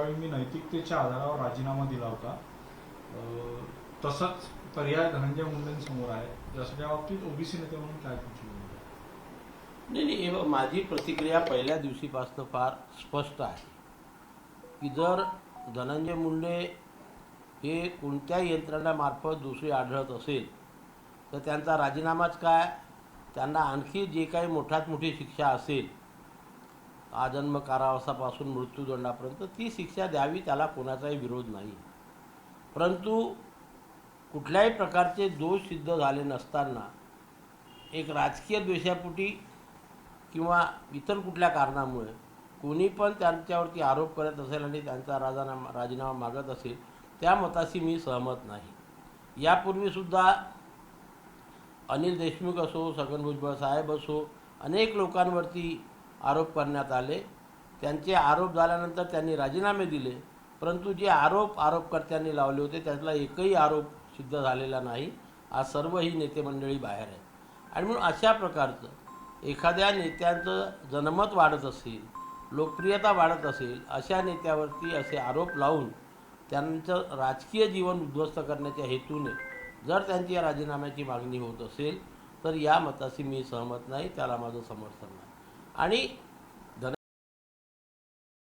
त्यावेळी मी नैतिकतेच्या आधारावर राजीनामा दिला होता. तसंच पर्याय धनंजय मुंडेंसमोर आहे. जसं त्या बाबतीत ओबीसी नेते म्हणून काय तुमची भूमिका आहे? नाही, माझी प्रतिक्रिया पहिल्या दिवशीपासून फार स्पष्ट आहे की जर धनंजय मुंडे हे कोणत्या यंत्रणामार्फत दोषी आढळत असेल तर त्यांचा राजीनामाच काय, त्यांना आणखी जे काही मोठ्यात मोठी शिक्षा असेल आजन्म कारावासापासून मृत्यूदंडापर्यंत ती शिक्षा द्यावी, त्याला कोणाचाही विरोध नाही. परंतु कुठल्याही प्रकारचे दोष सिद्ध झाले नसताना एक राजकीय द्वेषापोटी किंवा इतर कुठल्या कारणामुळे कोणी पण त्यांच्यावरती आरोप करत असेल आणि त्यांचा राजीनामा मागत असेल, त्या मताशी मी सहमत नाही. यापूर्वीसुद्धा अनिल देशमुख असो, छगन भुजबळ साहेब असो, अनेक लोकांवरती आरोप करण्यात आले. त्यांचे आरोप झाल्यानंतर त्यांनी राजीनामे दिले, परंतु जे आरोपकर्त्यांनी लावले होते त्यातला एकही आरोप सिद्ध झालेला नाही. आज सर्व ही नेते मंडळी बाहेर आहेत. आणि म्हणून अशा प्रकारचं एखाद्या नेत्यांचं जनमत वाढत असेल, लोकप्रियता वाढत असेल, अशा नेत्यावरती असे आरोप लावून त्यांचं राजकीय जीवन उद्ध्वस्त करण्याच्या हेतूने जर त्यांची राजीनाम्याची मागणी होत असेल तर या मताशी मी सहमत नाही, त्याला माझं समर्थन नाही. आणि